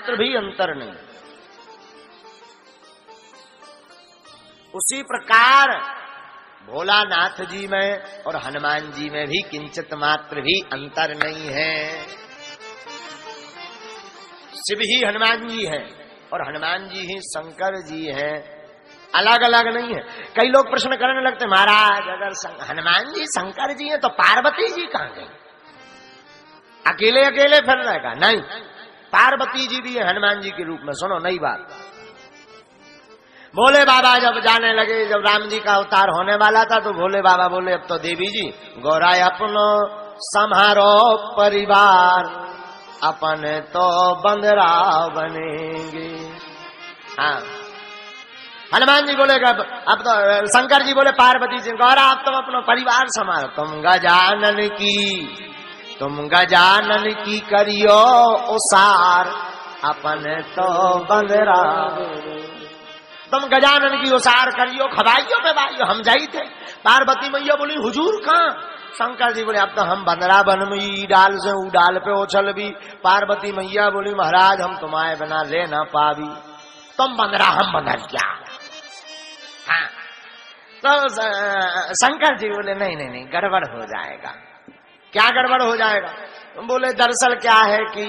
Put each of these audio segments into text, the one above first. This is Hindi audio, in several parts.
मात्र भी अंतर नहीं। उसी प्रकार भोलानाथ जी में और हनुमान जी में भी किंचित मात्र भी अंतर नहीं है। शिव ही हनुमान जी हैं और हनुमान जी ही शंकर जी हैं, अलग अलग नहीं है। कई लोग प्रश्न करने लगते, महाराज अगर हनुमान जी शंकर जी हैं तो पार्वती जी कहां गई? अकेले अकेले फिर रहेगा? नहीं, पार्वती जी भी है हनुमान जी के रूप में। सुनो नई बात, भोले बाबा जब जाने लगे, जब राम जी का अवतार होने वाला था तो भोले बाबा बोले अब तो देवी जी गौराय अपनो संहारो परिवार, अपने तो बंदरा बनेंगे। हाँ, हनुमान जी बोले अब तो, शंकर जी बोले पार्वती जी गौरा अब तुम अपना परिवार संभालो, तुम गजानन की करियो उसार, अपने तो बंदरा, तुम गजानन की उसार करियो, खवाइयो पे बाइयो, हम जाई थे। पार्वती मैया बोली हुजूर कहां? शंकर जी बोले अब तो हम बंदरा बन में डाल से डाल पे उछल भी। पार्वती मैया बोली महाराज हम तुम्हारे बिना ले ना पावी, तुम बंदरा हम बंदर क्या? हाँ, तो शंकर जी बोले नहीं नहीं नहीं, गड़बड़ हो जाएगा। क्या गड़बड़ हो जाएगा? तुम बोले दरअसल क्या है कि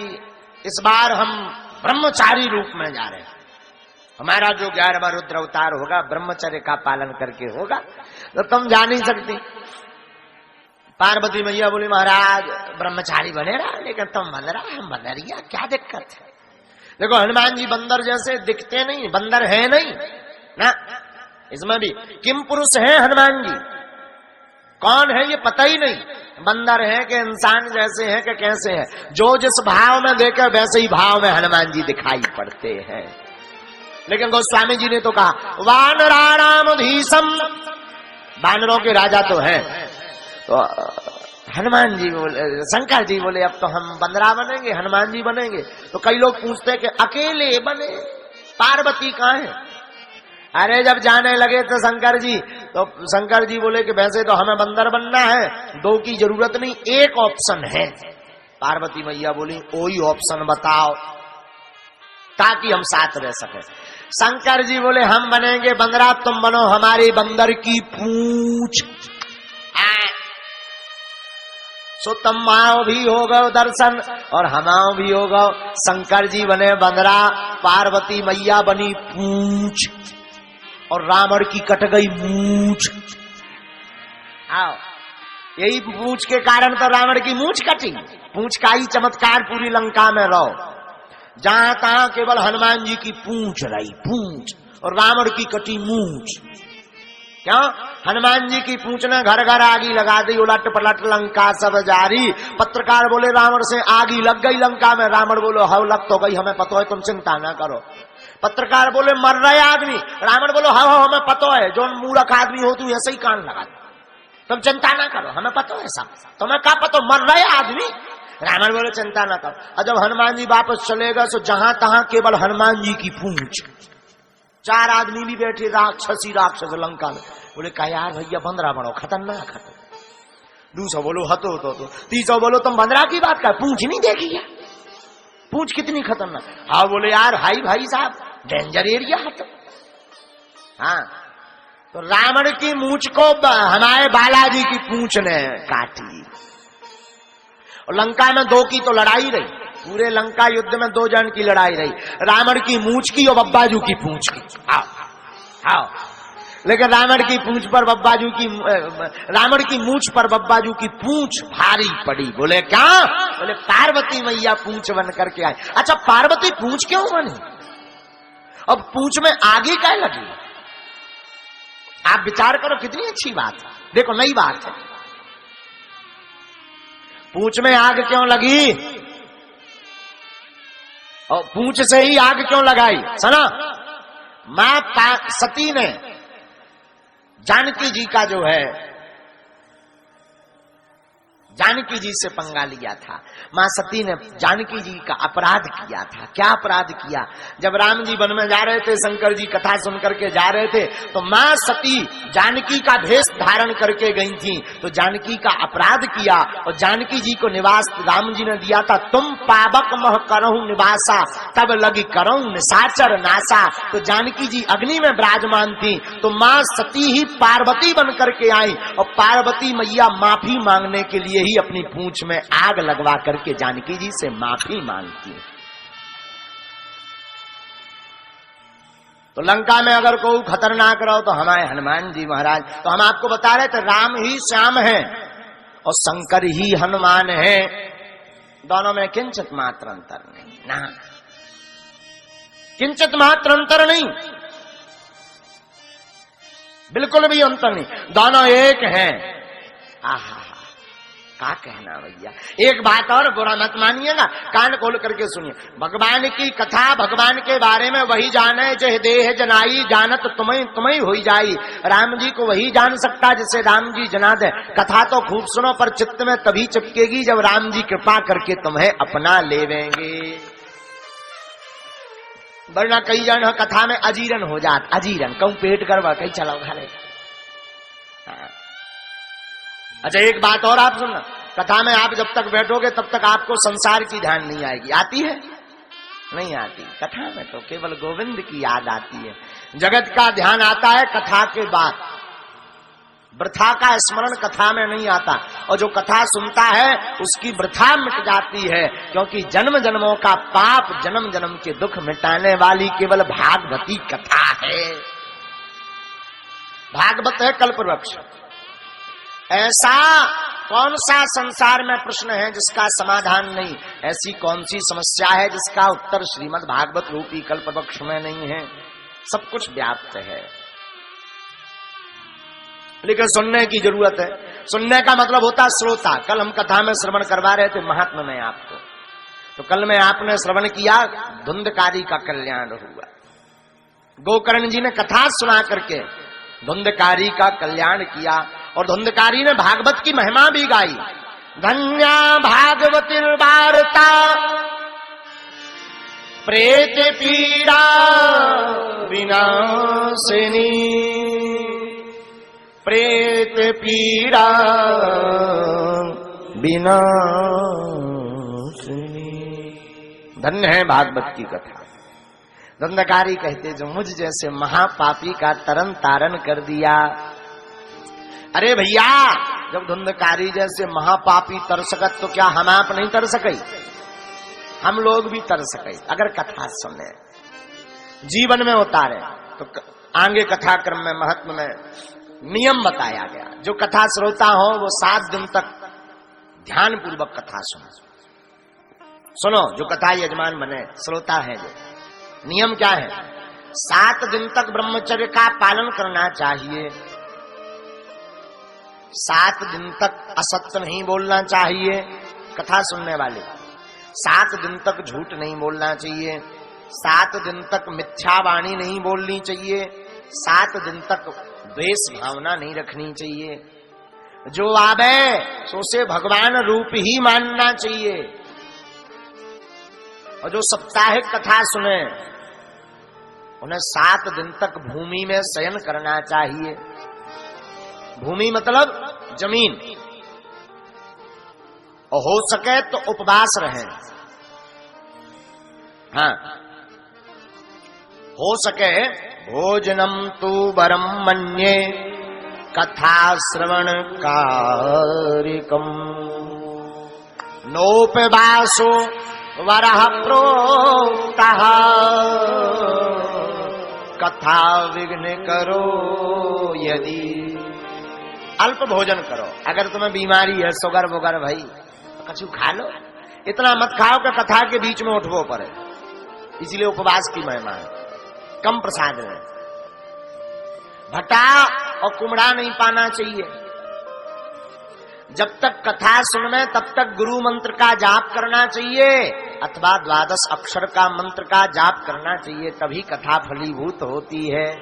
इस बार हम ब्रह्मचारी रूप में जा रहे हैं, हमारा जो 11वां रुद्र अवतार होगा ब्रह्मचर्य का पालन करके होगा, तो तुम जा नहीं सकती। पार्वती मैया बोली महाराज ब्रह्मचारी बने रहा, लेकिन तुम बंदरा हम बंदरिया, क्या दिक्कत है? देखो हनुमान जी बंदर जैसे दिखते नहीं, बंदर है नहीं ना, इसमें भी किम पुरुष है हनुमान जी, कौन है ये पता ही नहीं, बंदर है कि इंसान जैसे है कि कैसे है। जो जिस भाव में देखे वैसे ही भाव में हनुमान जी दिखाई पड़ते हैं। लेकिन गोस्वामी जी ने तो कहा वानराणाम धीसम, वानरों के राजा तो है। तो हनुमान जी बोले, शंकर जी बोले अब तो हम बंदरा बनेंगे, हनुमान जी बनेंगे। तो कई लोग पूछते कि अकेले बने, पार्वती कहाँ है? अरे जब जाने लगे तो शंकर जी बोले कि वैसे तो हमें बंदर बनना है, दो की जरूरत नहीं, एक ऑप्शन है। पार्वती मैया बोली वही ऑप्शन बताओ ताकि हम साथ रह सके। शंकर जी बोले हम बनेंगे बंदरा, तुम बनो हमारे बंदर की पूंछ। सो तमाओ भी हो गए दर्शन और हमाओ भी हो गए। शंकर जी बने बंदरा, पार्वती मैया बनी पूंछ और रावण की कट गई मूंछ। आओ, यही पूंछ के कारण तो रावण की मूंछ कटी। पूंछ का ही चमत्कार पूरी लंका में रहो, जहां तहां केवल हनुमान जी की पूंछ रही, पूंछ, और रावण की कटी मूंछ। क्यों? हनुमान जी की पूंछ ने घर घर आगी लगा दी, उलट पलट लंका सब जारी। पत्रकार बोले रावण से आगी लग गई लंका में, रावण बोलो हव लग तो गई, हमें पता है, तुम चिंता ना करो। पत्रकार बोले मर रहे आदमी, रावण बोलो हव हमें पता है, जो मूर्ख आदमी हो तू ऐसे ही कान लगा, तुम चिंता ना करो, हमें पता है सब, तुम्हें क्या पता मर रहे आदमी? रावण बोले चिंता ना करो। और जब हनुमान जी वापस चलेगा तो जहां तहां केवल हनुमान जी की पूंछ। 4 आदमी भी बैठे राक्षस लंका में, बोले का यार भैया बंदरा बनो, खतरनाक है। दूसरा बोलो हतो तो, तीसरा बोलो तुम बंदरा की बात कर, पूंछ नहीं देखी है, पूंछ कितनी खतरनाक। हाँ बोले यार हाई भाई साहब डेंजर एरिया है तो। हाँ, तो रावण की मूंछ को हमारे बालाजी की पूंछ ने काटी। और लंका में 2 की तो लड़ाई रही, पूरे लंका युद्ध में 2 जन की लड़ाई रही, रावण की मूंछ की और बब्बाजू की पूंछ की। आओ, लेकिन रावण की मूंछ पर बब्बाजू की पूंछ भारी पड़ी। बोले क्या? बोले पार्वती मैया पूंछ बन करके आई। अच्छा पार्वती पूंछ क्यों बनी? अब पूंछ में आगे क्या लगी? आप विचार करो, कितनी अच्छी बात है। देखो नई बात है, पूंछ में आग क्यों लगी और पूंछ से ही आग क्यों लगाई? सुना, मां सती ने जानकी जी का जो है जानकी जी से पंगा लिया था। मां सती ने जानकी जी का अपराध किया था। क्या अपराध किया? जब राम जी वन में जा रहे थे, शंकर जी कथा सुन करके जा रहे थे, तो मां सती जानकी का भेष धारण करके गई थी। तो जानकी का अपराध किया और जानकी जी को निवास राम जी ने दिया था। तुम पावक मह करहु निवासा, तब लगी करहु निशाचर नासा। तो जानकी जी अग्नि में विराजमान थी, तो मां सती ही पार्वती बन करके आई और पार्वती मैया माफी मांगने के लिए ही अपनी पूंछ में आग लगवा करके जानकी जी से माफी मांगती है। तो लंका में अगर कोई खतरनाक रहो तो हमारे हनुमान जी महाराज, तो हम आपको बता रहे थे राम ही श्याम है और शंकर ही हनुमान है। दोनों में किंचित मात्र अंतर नहीं ना, किंचित मात्र अंतर नहीं, बिल्कुल भी अंतर नहीं, दोनों एक हैं। आहा, क्या कहना भैया। एक बात और, बुरा मत मानिएगा, कान खोल करके सुनिए। भगवान की कथा, भगवान के बारे में वही जाने जह देह जनाई, जानत तुम्हें हुई जाई। राम जी को वही जान सकता जिसे राम जी जना दे। कथा तो खूब सुनो, पर चित्त में तभी चिपकेगी जब राम जी कृपा करके तुम्हें अपना लेवेंगे। वरना कई जन कथा में अजीरन हो जात, अजीरन कहूं पेट गड़बड़, कहीं चलाओ घरे। अच्छा एक बात और आप सुनना, कथा में आप जब तक बैठोगे तब तक आपको संसार की ध्यान नहीं आएगी। आती है? नहीं आती। कथा में तो केवल गोविंद की याद आती है। जगत का ध्यान आता है कथा के बाद, वृथा का स्मरण कथा में नहीं आता। और जो कथा सुनता है उसकी वृथा मिट जाती है, क्योंकि जन्म जन्मों का पाप, जन्म जन्म के दुख मिटाने वाली केवल भागवती कथा है। भागवत है कल्पवृक्ष। ऐसा कौन सा संसार में प्रश्न है जिसका समाधान नहीं? ऐसी कौन सी समस्या है जिसका उत्तर श्रीमद् भागवत रूपी कल्पवृक्ष में नहीं है? सब कुछ व्याप्त है, लेकिन सुनने की जरूरत है। सुनने का मतलब होता श्रोता। कल हम कथा में श्रवण करवा रहे थे महात्मा में आपको, तो कल में आपने श्रवण किया धुंधकारी का कल्याण हुआ। गोकर्ण जी ने कथा सुना करके धुंधकारी का कल्याण किया और धुंधकारी ने भागवत की महिमा भी गाई। धन्या भागवतिर वार्ता प्रेत पीड़ा विनाशिनी, प्रेत पीड़ा विनाशिनी। धन्य है भागवत की कथा। धुंधकारी कहते जो मुझ जैसे महापापी का तरन तारण कर दिया। अरे भैया, जब धुंधकारी जैसे महापापी तर सकत तो क्या हम आप नहीं तर सके? हम लोग भी तर सके अगर कथा सुने, जीवन में उतारे। तो आगे कथा क्रम में महत्व में नियम बताया गया। जो कथा श्रोता हो वो 7 दिन तक ध्यान पूर्वक कथा सुनो। जो कथा यजमान बने, श्रोता है जो, नियम क्या है? 7 दिन तक ब्रह्मचर्य का पालन करना चाहिए। 7 दिन तक असत्य नहीं बोलना चाहिए कथा सुनने वाले। 7 दिन तक झूठ नहीं बोलना चाहिए। 7 दिन तक मिथ्या वाणी नहीं बोलनी चाहिए। 7 दिन तक द्वेष भावना नहीं रखनी चाहिए। जो आवे सो से भगवान रूप ही मानना चाहिए। और जो साप्ताहिक कथा सुने उन्हें 7 दिन तक भूमि में शयन करना चाहिए। भूमि मतलब जमीन, और हो सके तो उपवास रहे। हाँ, हो सके भोजनम तु वरम मन्ये कथा श्रवण कारिकम, नोपवासो वरः प्रोक्तः कथा विघ्न करो यदि। अल्प भोजन करो। अगर तुम्हें बीमारी है, शुगर वुगर भाई, तो कछु खा लो। इतना मत खाओ कि कथा के बीच में उठवो पड़े। इसलिए उपवास की महिमा है। कम प्रसाद है। भटा और कुमड़ा नहीं पाना चाहिए। जब तक कथा सुनने तब तक गुरु मंत्र का जाप करना चाहिए, अथवा 12 अक्षर का मंत्र का जाप करना चाहिए, तभी कथा फलीभूत होती है।